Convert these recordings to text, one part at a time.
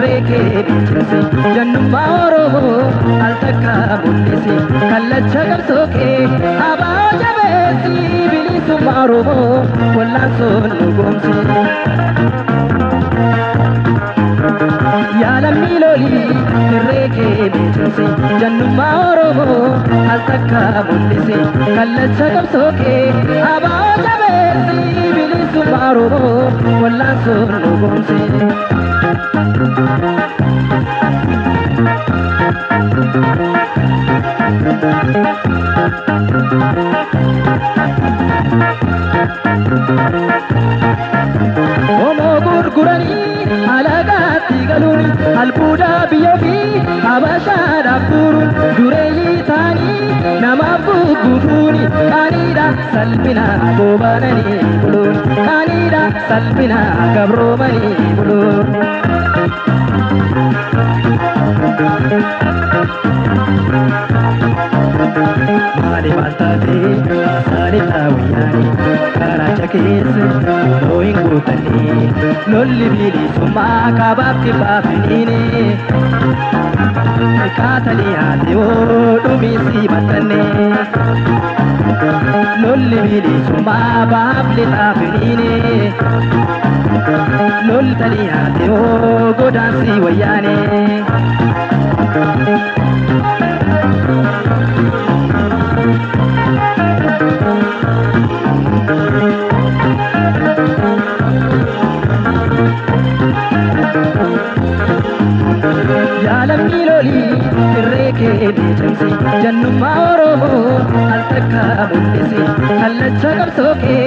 Reke bichse jannuma oromo altaka mullisi kallacha gamsoke aba jabesi bilisu maromo wallaso nugomsi ya lammi loli reke bichse jannuma oromo altaka mullisi kallacha gamsoke aba jabesi bilisu maromo wallaso nugomsi Omo gurgurani alagati galuni albuda biyofi abasha dafurun dureyi tani nama gugufuni kanida salbina gobanani bulun kanida salbina gabromani bulun Mali baltate sari tawiyani karacha kese noingu tani lolli bili summa kababti bafinine katani ate o dumisi batane lolli bili summa babli tafinine lolli tani ate o godansi wayane Yalamni loli reke bichse jannuma oromo altaka mullisi kallacha gamsoke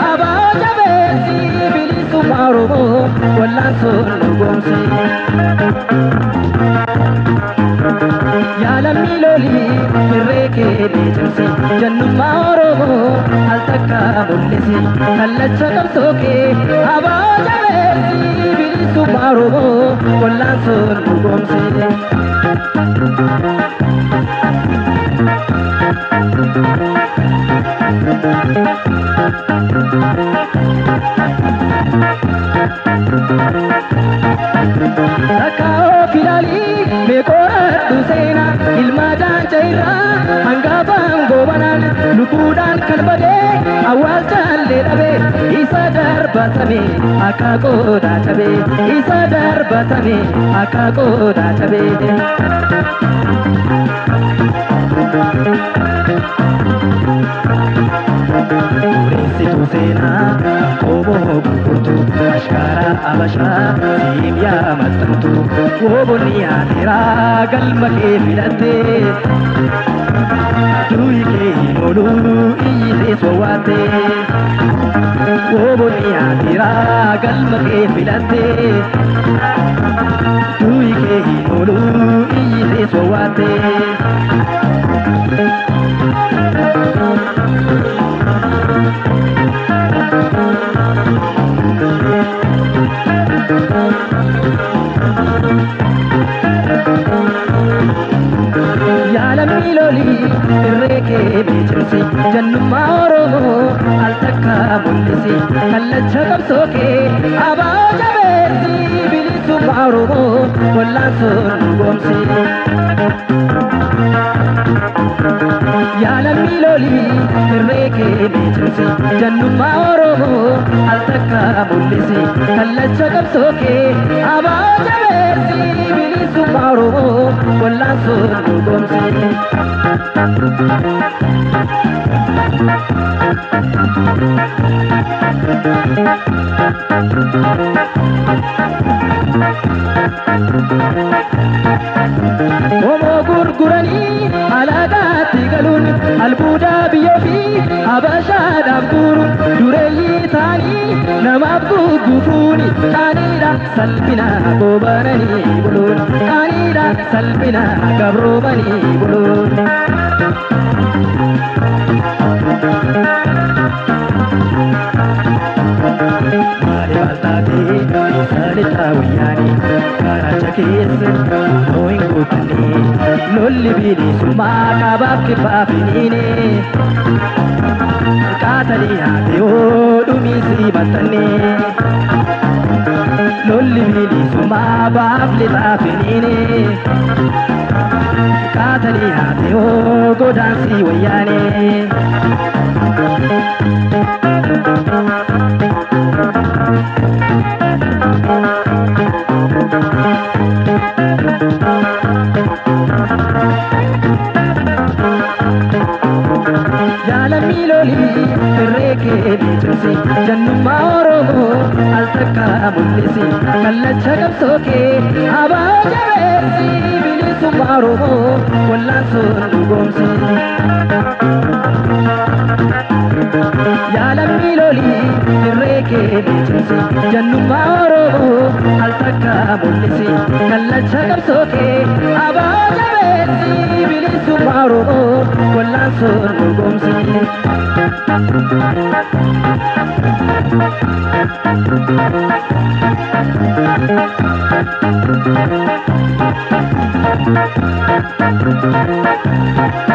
aba jabesi bilisu maromo wallaso nugomsi Yalamni loli reke bichse jannuma oromo altaka mullisi kallacha gamsoke aba jabesi bilisu maromo wallaso nugomsi Takao filali mekora dusena ilmadan chaira angabang gobanan lupudan kalbade awal challe dabe isa darbatame akako dachabe isa darbatame akako dachabe Urisitu sena kobo gurtu ashkara abasha simya matantu kobo niya tera galma ke filate tui ke hinolu iyise sowate kobo niya tera galma ke filate tui ke hinolu iyise sowate Yalamni loli reke bichse jannuma oromo altaka mullisi kallacha gamsoke aba jabesi bilisu maromo wallaso nugomsi Yalamni loli reke bichse jannuma oromo altaka mullisi kallacha gamsoke aba jabesi bilisu maromo wallaso nugomsi Omo gurgurani alagati galun albuda biyofi abasha dafurun dureyi tani nama gugufuni kanida salbina gobanani bulun kanida salbina gabromani bulun Mali baltate sari tawiyani karacha kese noingu gootani lolli bilisummaa kabaaf kibbaaf hiniine kaatanii haate oodhumii simattanne lolli bilisummaa baaf lixaaf hiniine kaatanii haate godaansi wayyaane jaalamii lolii irreekee beekumsi jannummaa oromoo al takka mul'isi kallacha qabsookee abaa jabeessi bilisummaa oromoo wallaan sun dhugoomsi jaalamii lolii irreekee beekumsi jannummaa oromoo al takka mul'isi kallacha qabsookee abaa jabeessi bilisummaa oromoo wallaan sun dhugoomsi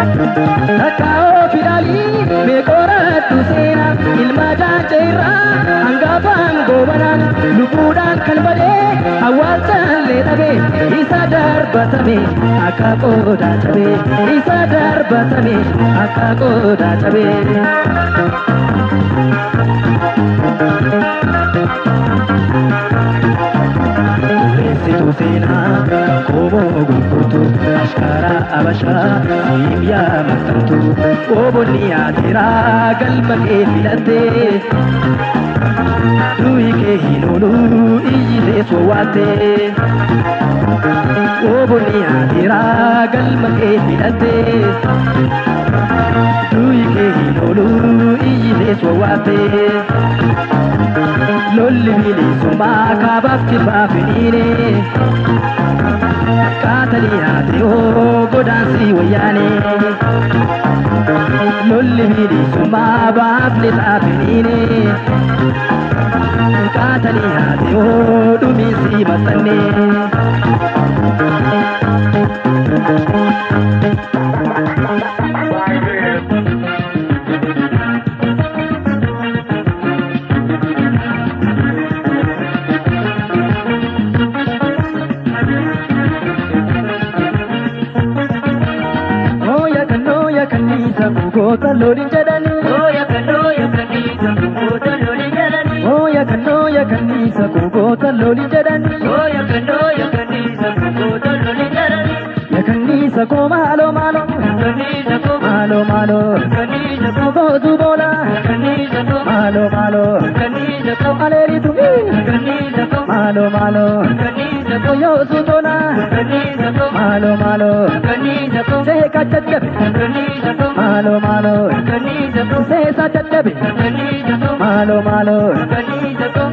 Takkaoo fidaalii meeqoorattu seenaa ilma daanceerraa hangafaan goobanaan lubbuudhaan kan badee awwaalchallee dhabee isa darbatame akka qoodaa cabee isa darbatame akka qoodaa cabee. Reessituu seenaa kooboo gurgurtu ashkaaraa abashaa siimyaa maxxantu oobonni yaateeraa galma kee filattee nuyi kee hin oolu iyyitee soowwaattee oobonni yaateeraa galma kee filattee nuyi kee hin oolu iyyitee soowwaattee lolli bilisummaa kaabaaf kibbaaf hiniine kaatanii haate godaansi wayyaane lolli bilisummaa baaf lixaaf hiniine kaatanii haate dhumii simattanne goota lolin jedhani Oya kanisa goota lolin jedhani Oya kanisa goota lolin jedhani Oya kanisa goota lolin jedhani Ya kanisa ko malo malo Kanisa ko malo malo kanisa ko gozu bola kanisa ko malo malo kanisa ko aleri tumi kanisa ko malo malo kanisa ko yo sutona kanisa ko malo malo kanisa ko se kachadbe kanisa ko malo malo kanisa ko se satadbe kanisa ko malo malo kanisa ko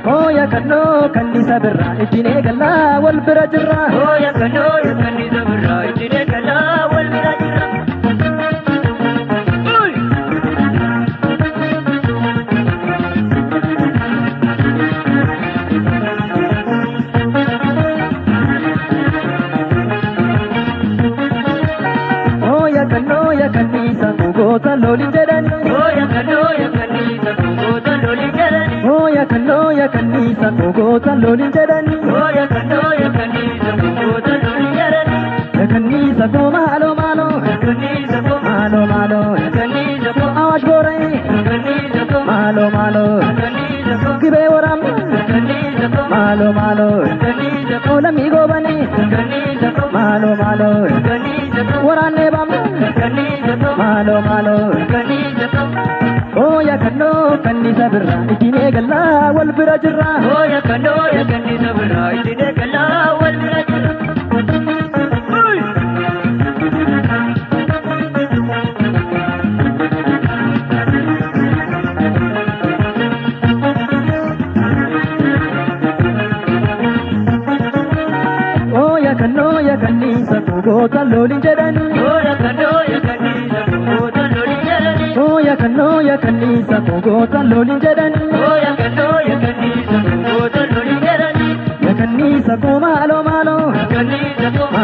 Oya kanisa birra itine galla wal bira jirra Oya kanisa birra itine galla wal bira jirra Oya kanisa goota lolin jedhani Oya kanisa goota lolin jedhani Oya kanisa goota lolin jedhani Oya kanisa goota lolin jedhani Ya kanisa ko malo malo Kanisa ko malo malo kanisa ko awash borai kanisa ko malo malo kanisa ko kibe waram kanisa ko malo malo kanisa ko ola mi go bani kanisa ko malo malo kanisa ko warane bam kanisa ko malo malo kanisa ko Oya kanisa birra itine galla wal bira jirra Oya kanisa birra itine galla wal bira jirra Oya kanisa goota lolin jedhani Oya kanisa goota lolin jedhani Oya kanisa goota lolin jedhani Oya kanisa goota lolin jedhani Ya kanisa ko malo malo kanisa ko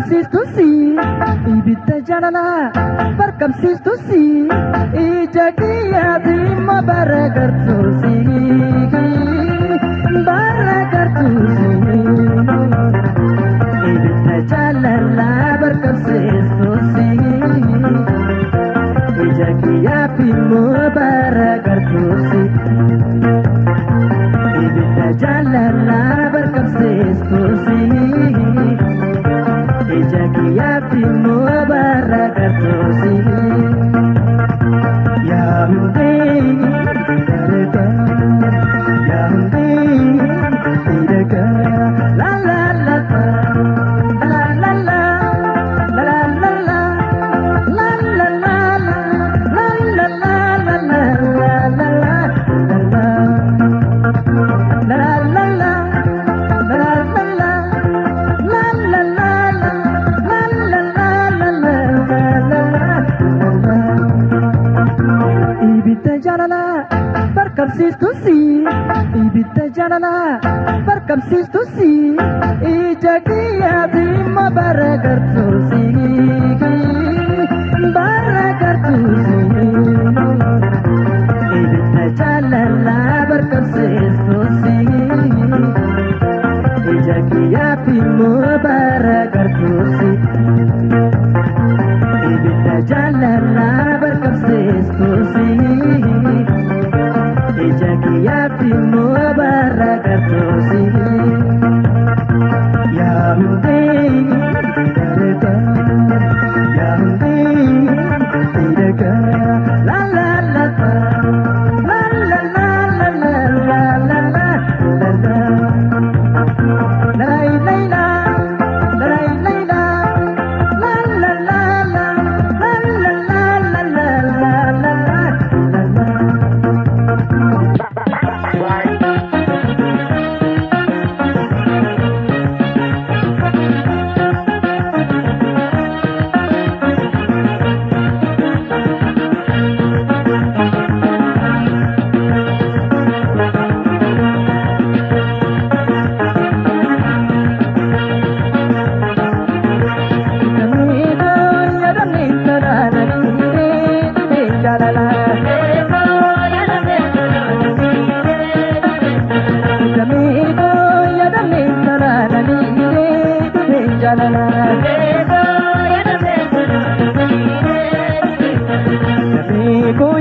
barkabsiistusi ibidda jaalalaa barkabsiistusi ija kiyyaati immoo baragartuusi ibidda jaalalaa barkabsiistusi ija kiyyaati immoo baragartuusi ibidda jaalalaa barkabsiistusi ija kiyyaatti immoo baragartuusi yaa hundee miidhagaa yaa hundee miidhagaa la la la la la la la la la la la la la la barkabsiistusi ibidda jaalalaa barkabsiistusi ija kiyyaati immoo baragartuusi ibidda jaalalaa barkabsiistusi ija kiyyaati immoo baragartuusi ibidda jaalalaa barkabsiistusi ija kiyyaatti immoo baragartuusi yaa hundee miidhagaa yaa hundee miidhagaa la la la la la la la la la la la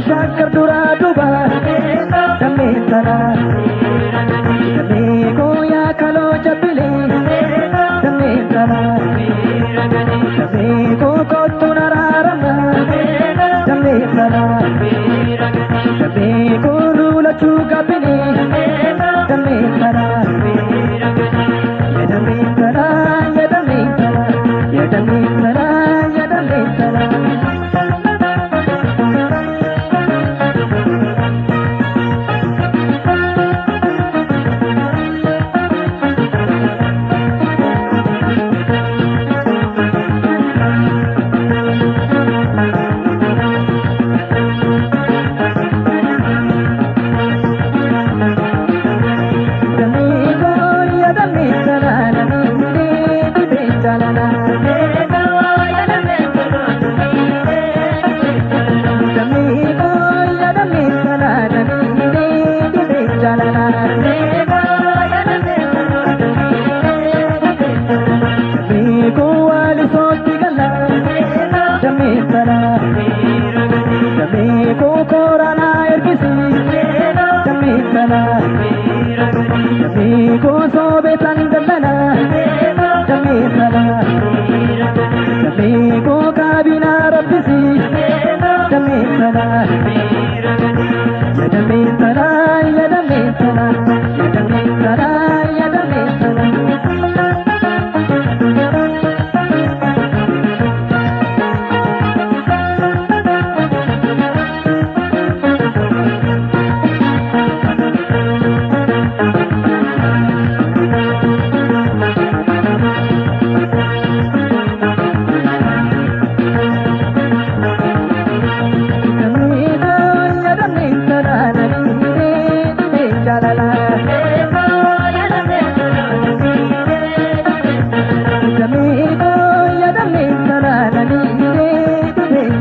Shakar dura duba dametana dameko ya kalo chapile dametana dameko kotuna rarama dametana dameko rula chuka pile dametana yadametana yadametana yadametana yadametana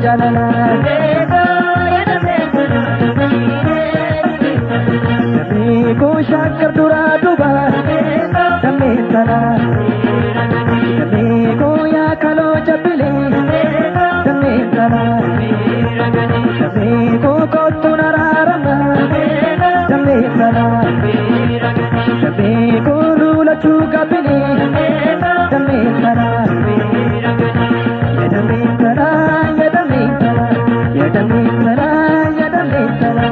jalala Dame ko shakar dura duba Dame tala Dame ko ya kalo jabile Dame tala Dame ko kotu nararama Dame tala Dame ko rula chuka bini Dame tala Dame tala Dame tala Dame tala Dame tala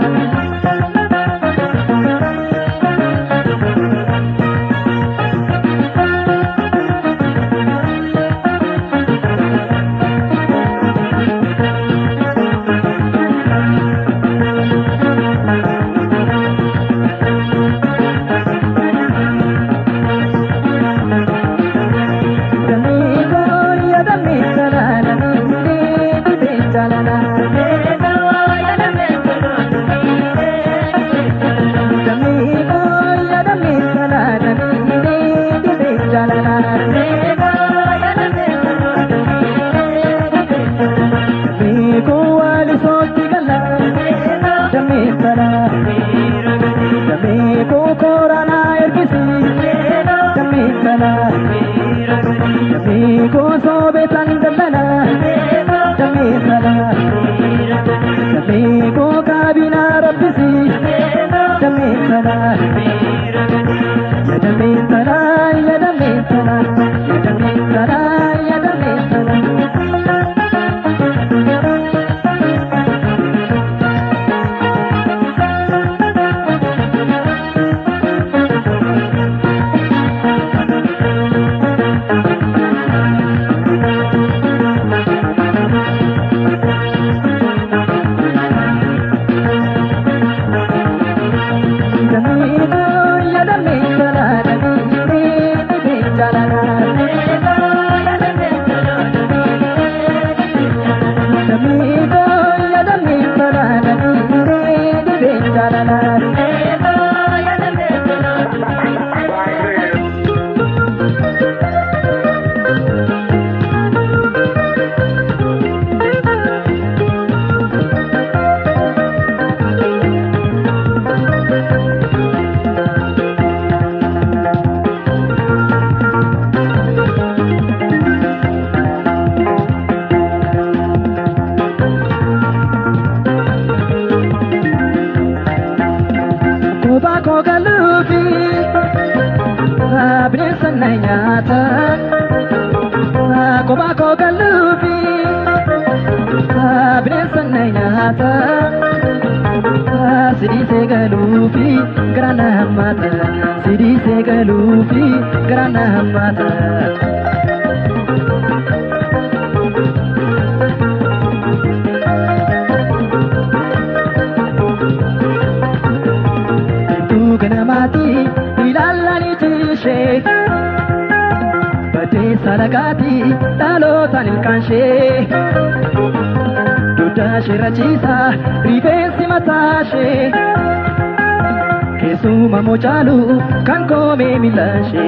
Chalu kan kome milashe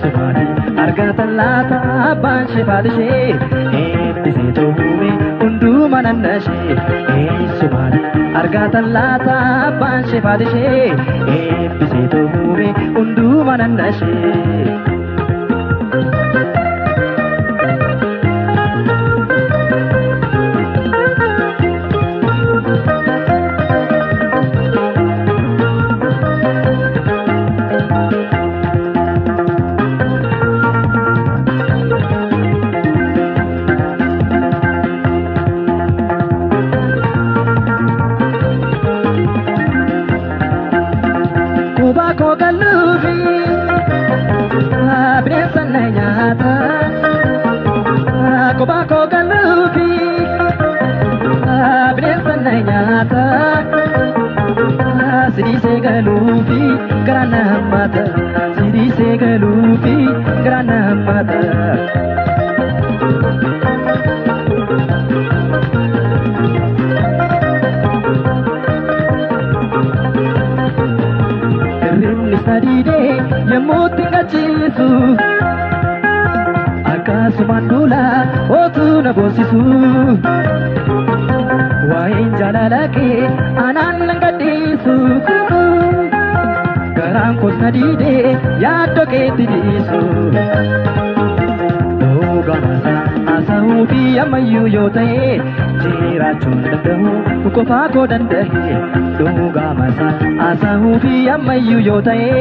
Subhani argatan lata ban shifadishe Bisito hume undu manannashe Subhani argatan lata ban shifadishe Bisito hume undu manannashe akkasumaan duula otuu na boosisu waa'een jaalala kee anaan nan gadhiisu garaan koos na diidee yaaddoo keetti dhiisu dhugaasa haasa'uu fi ammayyuu yoo ta'e jiraachuun danda'u qofaa koo danda'e dhugaasa haasa'uu fi ammayyuu yoo ta'e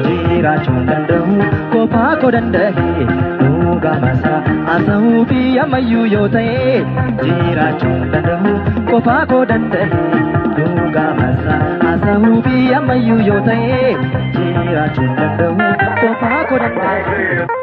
jiraachuun danda'u qofaa koo danda'e dhugaasa haasa'uu fi ammayyuu yoo ta'e jiraachuun danda'u qofaa koo danda'e dhugaasa haasa'uu fi ammayyuu yoo ta'e jiraachuun danda'u qofaa koo danda'e.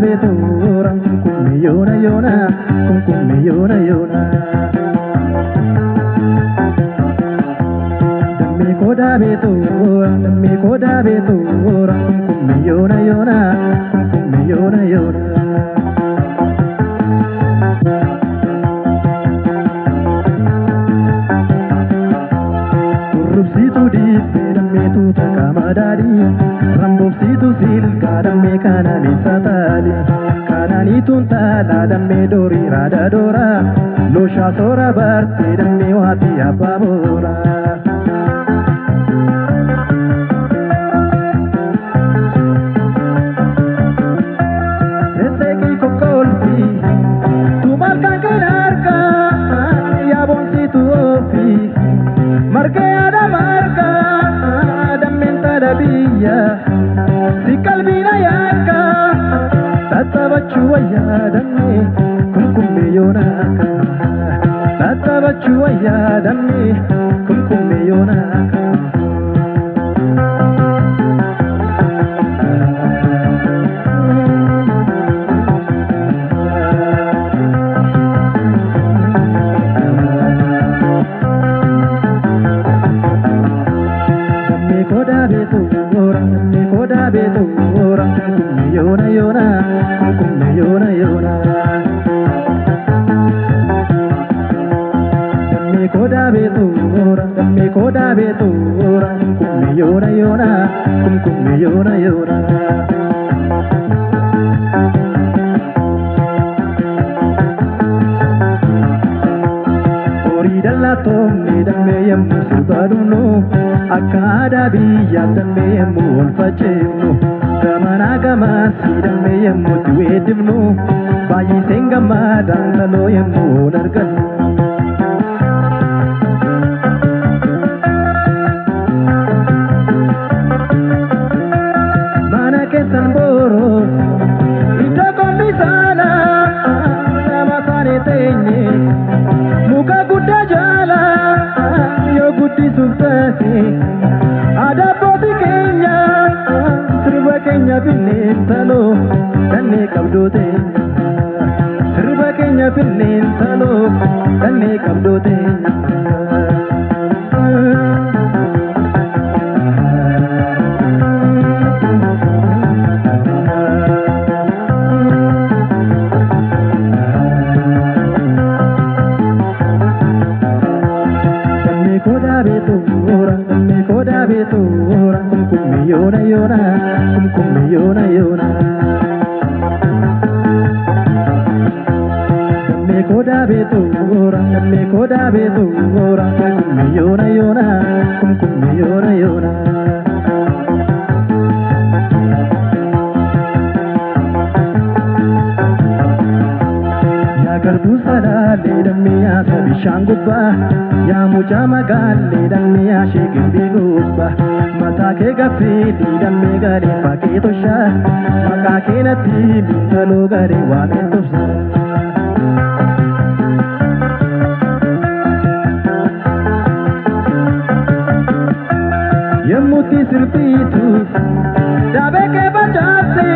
betora kumme yona yona kumme yona yona damme koda betora kumme yona yona kumme yona yona Rubsitu di damme tu takamadari Rambobsitu silka damme kana misatali Kanani tuntala damme dori rada dora Losha sora barti damme wati ababora Seseki kokolfi tu marka kenarka Ya bonsitu ofi Marke ada marka dammenta dabiya si kalbina yaka tatabachu ya damme kumkumme yonaka tatabachu ya damme kumkumme yonaka betora kumme yona yona kumme yona yona damme koda betora kumme yona yona kumme yona yona ori dalla tomne damme yammu subaduno akada biya damme yammu olfachemno gamana gamasi damme yammu duedimno bayi sengama dangalo yammu nargan mana kesan boro ito komisana sama sane tenye muka gudda jala yo guddi sultani ada poti kenya sirba kenya binintalo danne kabdote sirba kenya binintalo danne kabdote betora kumme yona yona kumme yona yona damme koda betora kumme yona yona kumme yona yona garbu salale damme ya sabi shangubba ya muja magalle damme ya shekindi gubba mata ke gafili damme gare fake tosha maka ke nati bintalo gare wane tosha yamuti sirpitu dabe ke bachate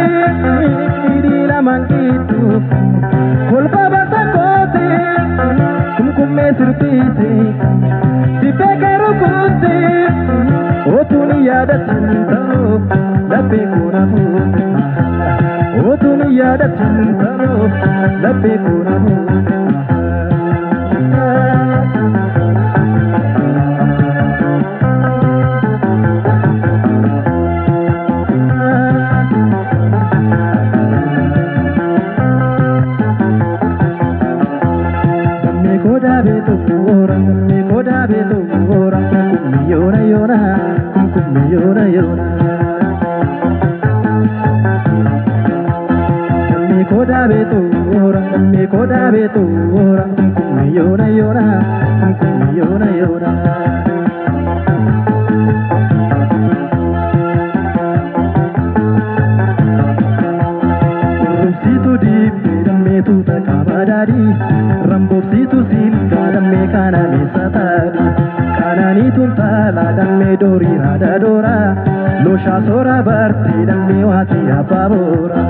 idila mangitu kolba basakote kumkumme sirpite dipeke rukuti otuni yada tintalo lape kuna fute otuni yada tintalo lape kuna fute betora kumme yona yona kumme yona yona damme koda betora kumme yona yona kumme yona yona Rubsitu di damme tu takabadari Rambobsitu silka damme kana misatari Kanani tuntala damme dori rada dora Losha sora barti damme wati ababora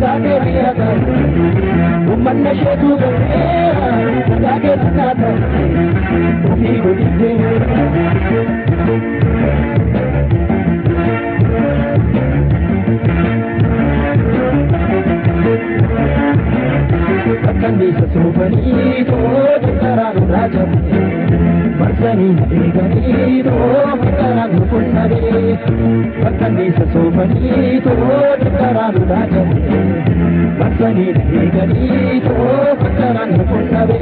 Nagake miyata, ummanna sheetu gameera, nagake tanata, ufi godite. Kanisa sufani to jararu raja, marsani egani to jararu kunnade. Kanisa sufani to jararu raja, marsani egani to jararu kunnade.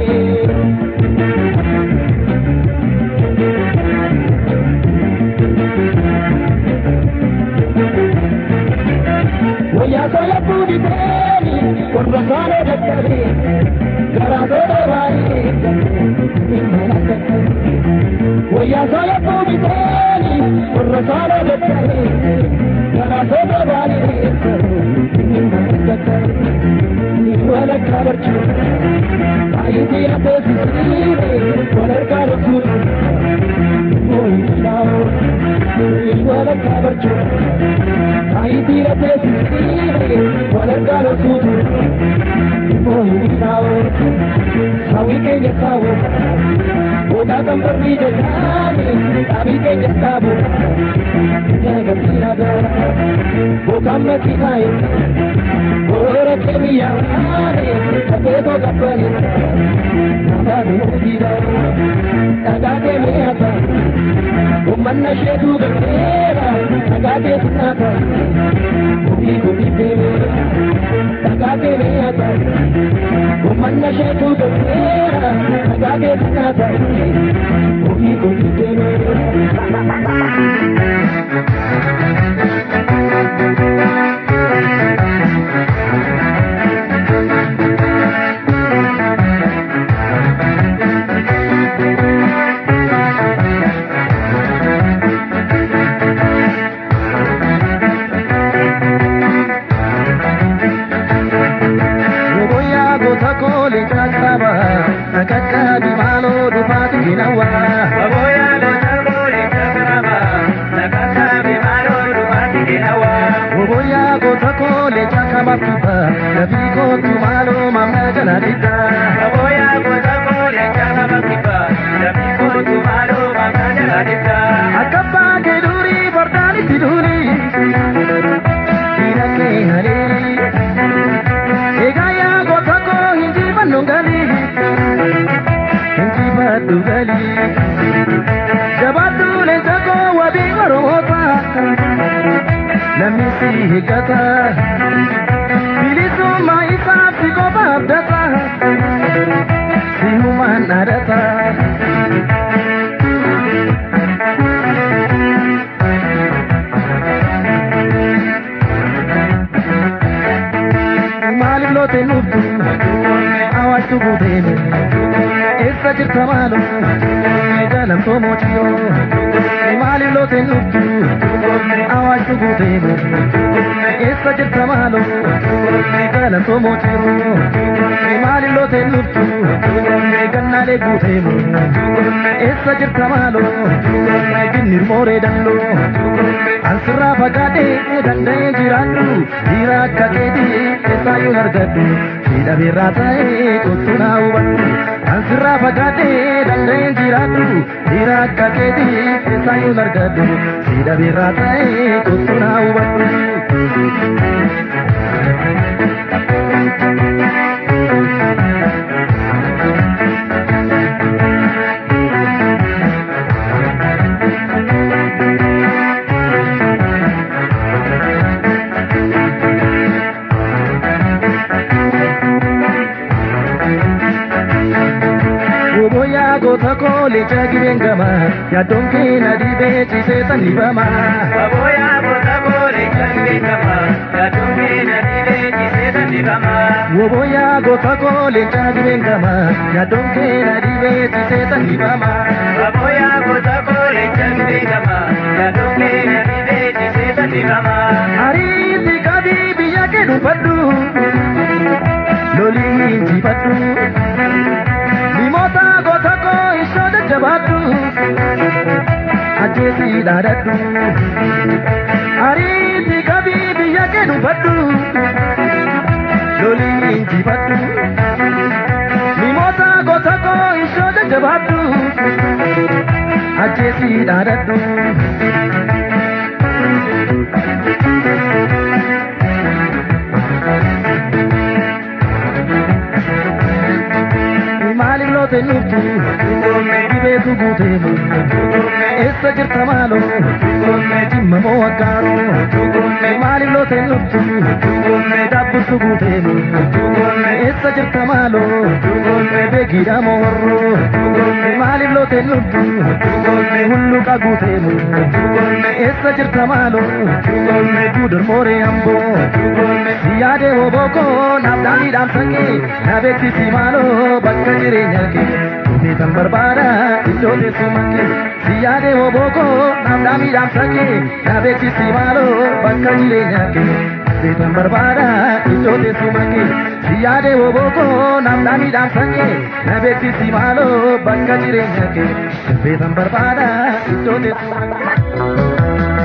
Voya soya pudi teni, con razón de cari, garado de baile, voya soya pudi teni, con razón de cari, garado de baile, ni huele cabarcho, ahí tira pesisire, con el carozo, muy mirado, ni huele cabarcho. Ahí tírate sin tire, con el caro suyo, muy mirado, sabe que ya estaba, boca tan perdida, sabe que ya estaba, llega tiradora, boca me tirae, ahora que mi amare, te toca pari, nada de olvidar, nada que me ata, ummanna sheetu gameera, nagate tanata. Nagake miyata, ummanna sheetu gameera, nagake tanata, ufi godite. Ya donke na dibe chise tanibama. Baboya bota bore change kama. Ya donke na dibe chise tanibama. Baboya bota bore change kama. Ya donke na dibe chise tanibama. Baboya bota bore change kama. Ya donke na dibe chise tanibama. Ari tikabi biya ke dupadu. Loli jipadu. Limota bota ko ishoda jabadu. Ajesi daradu, ari ti kabi biya ke dubadu, jajjabaadhu ajjeesii dhaadadhu maaliif loote nuftu dhibeetu guuteemu eessa jirta maaloo jimma moo aggaaroo maaliif loote nuftu daabburtu guuteemu eessa jirta maaloo beekiidha moo horroo maaliif loote nuftu hulluqa guuteemu eessa jirta maaloo guudar mooree hamboo yaadee hobookoo naaf daamiidhaan sangee na beeksisi maaloo bakka jireenya kee beekan barbaada iddoo teessuma kee yaadee hobookoo naaf daamiidhaan sangee na beeksisi maaloo bakka jireenya kee beekan barbaada iddoo teessuma kee yaadee hobookoo naaf daamiidhaan sangee na beeksisi maaloo bakka jireenya kee beekan barbaada iddoo teessuma kee.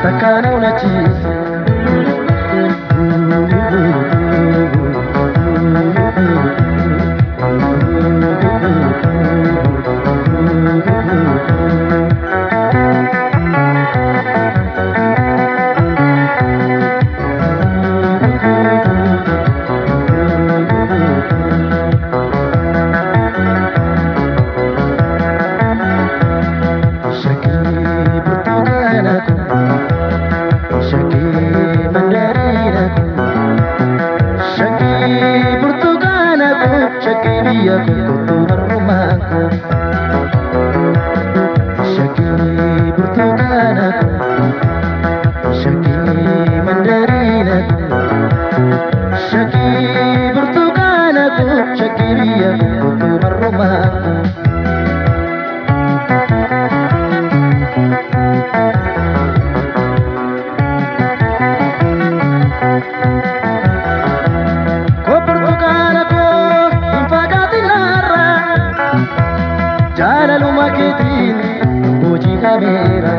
Takana unachisi Shakii mandarina Shakii burtukaana Shakii biyya kutuu marrumaa Ko burtukaana ko hin fagaatinarra jaalaluma keetiin hojii qabeera